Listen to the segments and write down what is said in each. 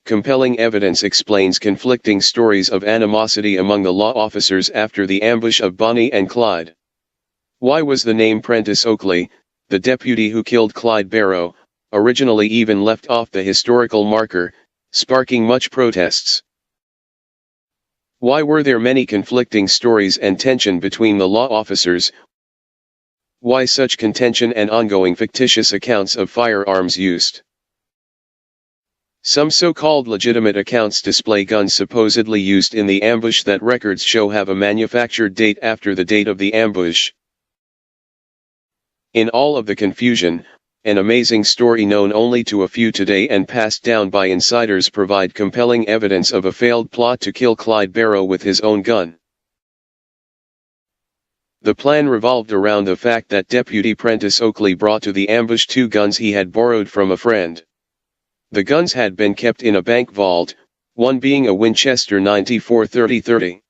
compelling evidence explains conflicting stories of animosity among the law officers after the ambush of Bonnie and Clyde. Why was the name Prentice Oakley, the deputy who killed Clyde Barrow, originally even left off the historical marker, sparking much protests? Why were there many conflicting stories and tension between the law officers? Why such contention and ongoing fictitious accounts of firearms used? Some so-called legitimate accounts display guns supposedly used in the ambush that records show have a manufactured date after the date of the ambush. In all of the confusion, an amazing story known only to a few today and passed down by insiders provide compelling evidence of a failed plot to kill Clyde Barrow with his own gun. The plan revolved around the fact that Deputy Prentice Oakley brought to the ambush 2 guns he had borrowed from a friend. The guns had been kept in a bank vault, one being a Winchester 94 30-30.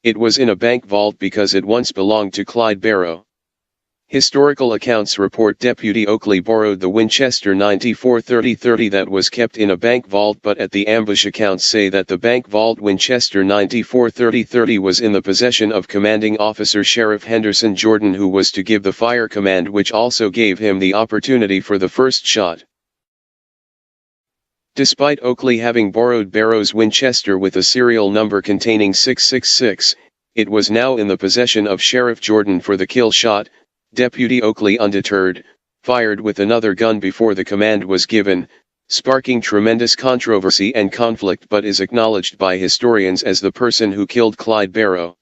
It was in a bank vault because it once belonged to Clyde Barrow. Historical accounts report Deputy Oakley borrowed the Winchester 94 30-30 that was kept in a bank vault, but at the ambush accounts say that the bank vault Winchester 94 30-30 was in the possession of Commanding Officer Sheriff Henderson Jordan, who was to give the fire command, which also gave him the opportunity for the first shot. Despite Oakley having borrowed Barrow's Winchester with a serial number containing 666, it was now in the possession of Sheriff Jordan for the kill shot. Deputy Oakley, undeterred, fired with another gun before the command was given, sparking tremendous controversy and conflict, but is acknowledged by historians as the person who killed Clyde Barrow.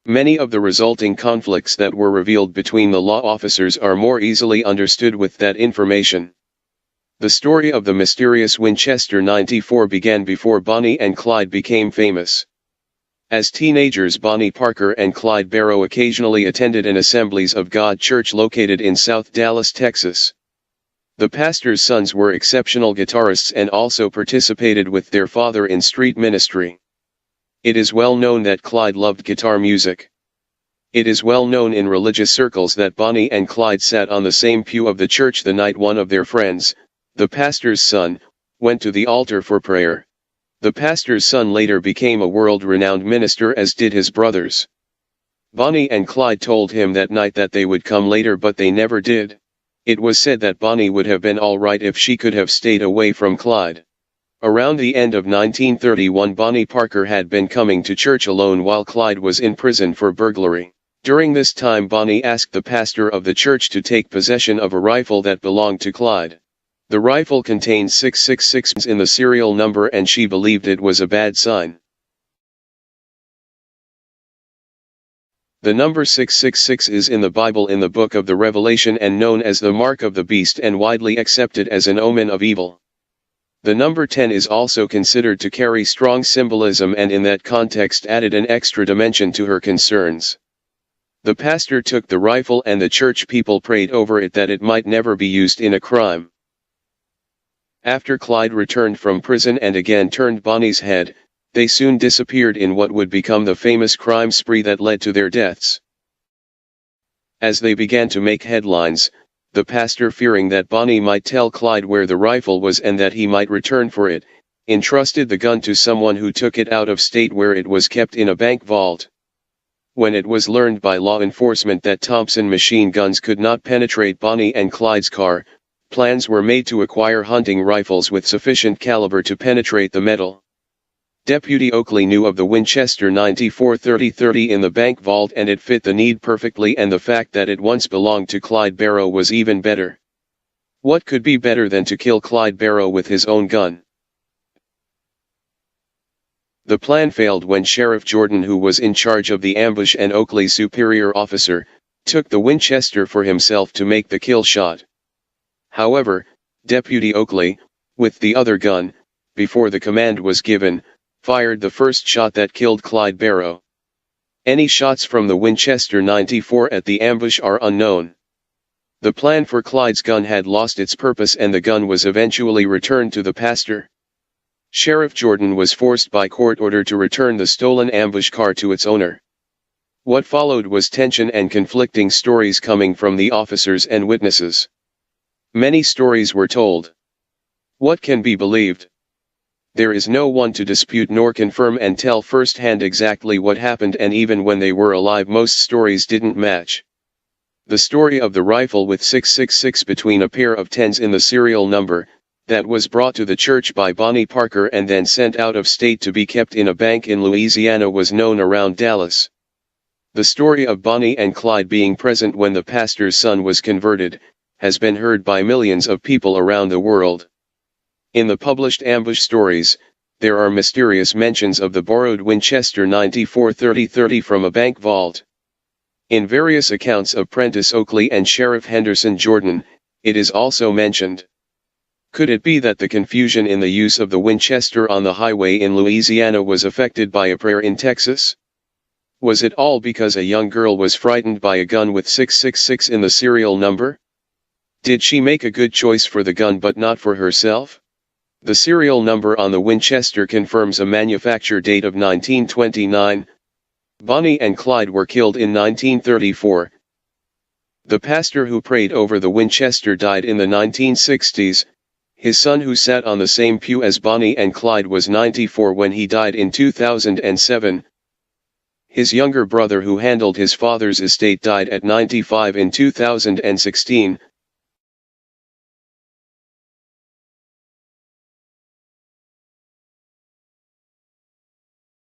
Many of the resulting conflicts that were revealed between the law officers are more easily understood with that information. The story of the mysterious Winchester 94 began before Bonnie and Clyde became famous. As teenagers, Bonnie Parker and Clyde Barrow occasionally attended an Assemblies of God church located in South Dallas, Texas. The pastor's sons were exceptional guitarists and also participated with their father in street ministry. It is well known that Clyde loved guitar music. It is well known in religious circles that Bonnie and Clyde sat on the same pew of the church the night one of their friends, the pastor's son, went to the altar for prayer. The pastor's son later became a world-renowned minister, as did his brothers. Bonnie and Clyde told him that night that they would come later, but they never did. It was said that Bonnie would have been all right if she could have stayed away from Clyde. Around the end of 1931, Bonnie Parker had been coming to church alone while Clyde was in prison for burglary. During this time, Bonnie asked the pastor of the church to take possession of a rifle that belonged to Clyde. The rifle contained 666 in the serial number, and she believed it was a bad sign. The number 666 is in the Bible in the book of the Revelation and known as the mark of the beast and widely accepted as an omen of evil. The number 10 is also considered to carry strong symbolism, and in that context added an extra dimension to her concerns. The pastor took the rifle and the church people prayed over it that it might never be used in a crime. After Clyde returned from prison and again turned Bonnie's head, they soon disappeared in what would become the famous crime spree that led to their deaths. As they began to make headlines, the pastor, fearing that Bonnie might tell Clyde where the rifle was and that he might return for it, entrusted the gun to someone who took it out of state where it was kept in a bank vault. When it was learned by law enforcement that Thompson machine guns could not penetrate Bonnie and Clyde's car, plans were made to acquire hunting rifles with sufficient caliber to penetrate the metal. Deputy Oakley knew of the Winchester 94 30-30 in the bank vault, and it fit the need perfectly, and the fact that it once belonged to Clyde Barrow was even better. What could be better than to kill Clyde Barrow with his own gun? The plan failed when Sheriff Jordan, who was in charge of the ambush and Oakley's superior officer, took the Winchester for himself to make the kill shot. However, Deputy Oakley, with the other gun, before the command was given, fired the first shot that killed Clyde Barrow. Any shots from the Winchester 94 at the ambush are unknown. The plan for Clyde's gun had lost its purpose, and the gun was eventually returned to the pastor. Sheriff Jordan was forced by court order to return the stolen ambush car to its owner. What followed was tension and conflicting stories coming from the officers and witnesses. Many stories were told. What can be believed? There is no one to dispute nor confirm and tell firsthand exactly what happened, and even when they were alive most stories didn't match. The story of the rifle with 666 between a pair of tens in the serial number, that was brought to the church by Bonnie Parker and then sent out of state to be kept in a bank in Louisiana, was known around Dallas. The story of Bonnie and Clyde being present when the pastor's son was converted, has been heard by millions of people around the world. In the published ambush stories, there are mysterious mentions of the borrowed Winchester 94-30-30 from a bank vault. In various accounts of Prentice Oakley and Sheriff Henderson Jordan, it is also mentioned. Could it be that the confusion in the use of the Winchester on the highway in Louisiana was affected by a prayer in Texas? Was it all because a young girl was frightened by a gun with 666 in the serial number? Did she make a good choice for the gun but not for herself? The serial number on the Winchester confirms a manufacture date of 1929. Bonnie and Clyde were killed in 1934. The pastor who prayed over the Winchester died in the 1960s. His son, who sat on the same pew as Bonnie and Clyde, was 94 when he died in 2007. His younger brother, who handled his father's estate, died at 95 in 2016.